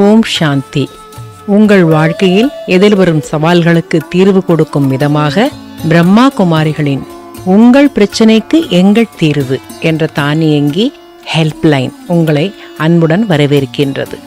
ஓம் சாந்தி. உங்கள் வாழ்க்கையில் எதிர்வரும் சவால்களுக்கு தீர்வு கொடுக்கும் விதமாக பிரம்மா குமாரிகளின் உங்கள் பிரச்சனைக்கு எங்கள் தீர்வு என்ற தானியங்கி ஹெல்ப்லைன் உங்களை அன்புடன் வரவேற்கின்றது.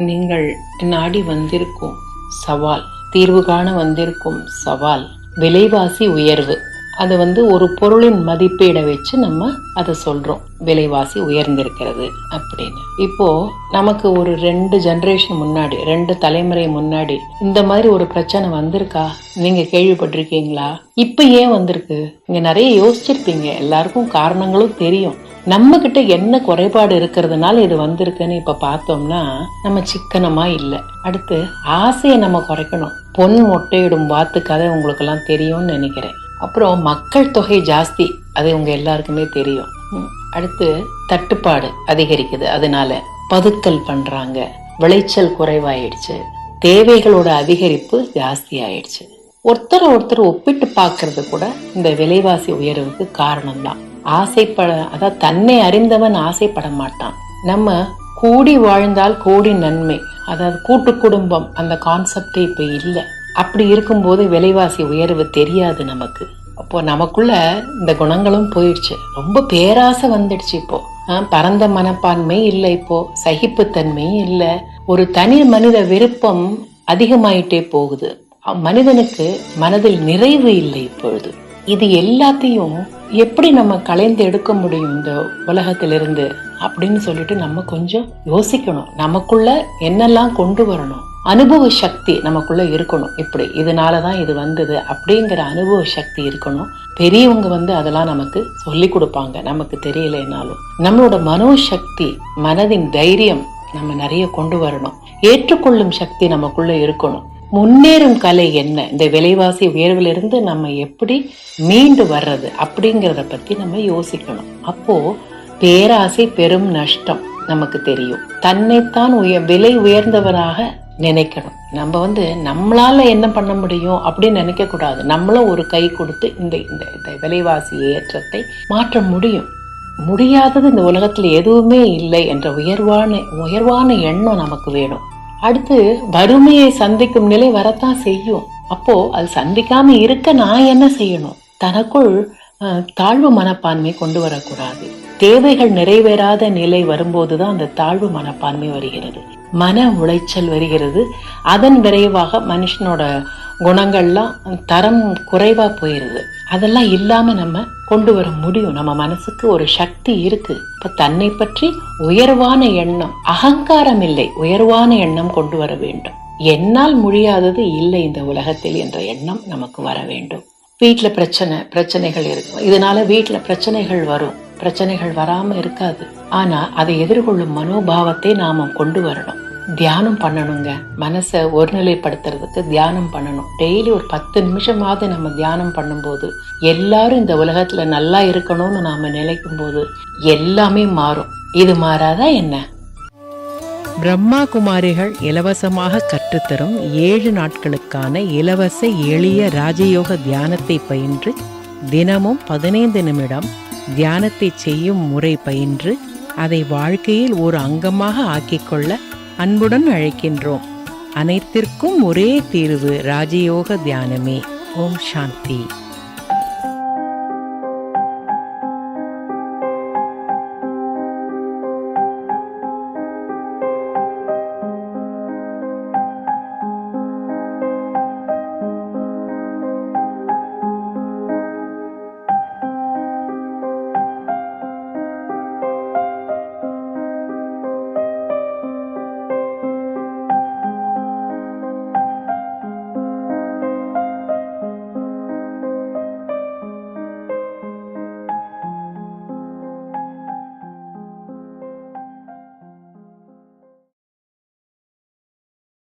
நீங்கள் நாடி வந்திருக்கும் சவால், தீர்வு காண வந்திருக்கும் சவால் விலைவாசி உயர்வு. அது ஒரு பொருளின் மதிப்பீட வச்சு நம்ம அதை சொல்றோம், விலைவாசி உயர்ந்திருக்கிறது அப்படின்னு. இப்போ நமக்கு ஒரு 2 ஜெனரேஷன் முன்னாடி, 2 தலைமுறை முன்னாடி இந்த மாதிரி ஒரு பிரச்சனை வந்திருக்கா? நீங்க கேள்விப்பட்டிருக்கீங்களா? இப்ப ஏன் வந்திருக்கு? நீங்க நிறைய யோசிச்சிருப்பீங்க. எல்லாருக்கும் காரணங்களும் தெரியும். நம்ம கிட்ட என்ன குறைபாடு இருக்கிறதுனால இது வந்திருக்குன்னு இப்ப பார்த்தோம்னா, நம்ம சிக்கனமா இல்லை. அடுத்து ஆசையை நம்ம குறைக்கணும். பொன் மொட்டையிடும் வாத்து கதை உங்களுக்கு எல்லாம் தெரியும்னு நினைக்கிறேன். அப்புறம் மக்கள் தொகை ஜாஸ்தி, அது உங்க எல்லாருக்குமே தெரியும். அடுத்து தட்டுப்பாடு அதிகரிக்குது, அதனால பதுக்கல் பண்றாங்க, விளைச்சல் குறைவாயிடுச்சு, தேவைகளோட அதிகரிப்பு ஜாஸ்தி ஆயிடுச்சு. ஒருத்தர் ஒப்பிட்டு பார்க்கறது கூட இந்த விலைவாசி உயர்வுக்கு காரணம்தான். அதாவது தன்னை அறிந்தவன் ஆசைப்பட மாட்டான். நம்ம கூடி வாழ்ந்தால் கோடி நன்மை, அதாவது கூட்டு குடும்பம், அந்த கான்செப்டே இப்ப இல்லை. அப்படி இருக்கும்போது விலைவாசி உயர்வு தெரியாது நமக்கு. அப்போ நமக்குள்ள இந்த குணங்களும் போயிடுச்சு. ரொம்ப பேராசை வந்துடுச்சு. இப்போ பரந்த மனப்பான்மை இல்லை, இப்போ சகிப்புத்தன்மையும் இல்லை, ஒரு தனி மனித விருப்பம் அதிகமாயிட்டே போகுது. மனிதனுக்கு மனதில் நிறைவு இல்லை இப்பொழுது. இது எல்லாத்தையும் எப்படி நம்ம கலைந்து எடுக்க முடியும் இந்த உலகத்திலிருந்து அப்படின்னு சொல்லிட்டு நம்ம கொஞ்சம் யோசிக்கணும். நமக்குள்ள என்னெல்லாம் கொண்டு வரணும், அனுபவ சக்தி நமக்குள்ள இருக்கணும். இப்படி இதனாலதான் இது வந்தது அப்படிங்கிற அனுபவ சக்தி இருக்கணும். பெரியவங்க அதெல்லாம் நமக்கு சொல்லி கொடுப்பாங்க, நமக்கு தெரியலைனாலும். நம்மளோட மனோசக்தி, மனதின் தைரியம் நம்ம நிறைய கொண்டு வரணும். ஏற்றுக்கொள்ளும் சக்தி நமக்குள்ள இருக்கணும். முன்னேறும் கலை என்ன, இந்த விலைவாசி உயர்விலிருந்து நம்ம எப்படி மீண்டு வர்றது அப்படிங்கிறத பத்தி நம்ம யோசிக்கணும். அப்போ பேராசை பெரும் நஷ்டம் நமக்கு தெரியும். தன்னைத்தான் விலை உயர்ந்தவனாக நினைக்கணும். நம்ம நம்மளால என்ன பண்ண முடியும் அப்படின்னு நினைக்க கூடாது. நம்மளும் ஒரு கை கொடுத்து இந்த விலைவாசி ஏற்றத்தை மாற்ற முடியும். முடியாதது இந்த உலகத்துல எதுவுமே இல்லை என்ற உயர்வான எண்ணம் நமக்கு வேணும். அடுத்து வறுமையை சந்திக்கும் நிலை வரத்தான் செய்யும். அப்போ அது சந்திக்காம இருக்க நான் என்ன செய்யணும்? தனக்குள் தாழ்வு மனப்பான்மை கொண்டு வரக்கூடாது. தேவைகள் நிறைவேறாத நிலை வரும்போதுதான் அந்த தாழ்வு மனப்பான்மை வருகிறது, மன உளைச்சல் வருகிறது. அதன் விரைவாக மனுஷனோட குணங்கள்லாம் தரம் குறைவா போயிருது. அதெல்லாம் இல்லாம நம்ம கொண்டு வர முடியும். நம்ம மனசுக்கு ஒரு சக்தி இருக்கு. இப்ப தன்னை பற்றி உயர்வான எண்ணம், அகங்காரம் இல்லை, உயர்வான எண்ணம் கொண்டு வர வேண்டும். என்னால் முடியாதது இல்லை இந்த உலகத்தில் என்ற எண்ணம் நமக்கு வர வேண்டும். வீட்டுல பிரச்சனைகள் இருக்கும். இதனால வீட்டுல பிரச்சனைகள் வரும். பிரச்சனைகள் வராம இருக்காது. ஆனா அதை எதிர்கொள்ளும் மனோபாவத்தை நாம கொண்டு வரணும். தியானம் பண்ணணுங்க. மனசை ஒருநிலைப்படுத்துறதுக்கு தியானம் பண்ணணும். டெய்லி ஒரு 10 நிமிஷமாவது நம்ம தியானம் பண்ணும்போது, எல்லாரும் இந்த உலகத்துல நல்லா இருக்கணும்னு நாம நினைக்கும் போது எல்லாமே மாறும். இது மாறாதா என்ன? பிரம்மா குமாரிகள் இலவசமாக கற்றுத்தரும் 7 நாட்களுக்கான இலவச எளிய ராஜயோக தியானத்தை பயின்று, தினமும் 15 நிமிடம் தியானத்தை செய்யும் முறை பயின்று, அதை வாழ்க்கையில் ஒரு அங்கமாக ஆக்கிக்கொள்ள அன்புடன் அழைக்கின்றோம். அனைத்திற்கும் ஒரே தீர்வு ராஜயோக தியானமே. ஓம் சாந்தி.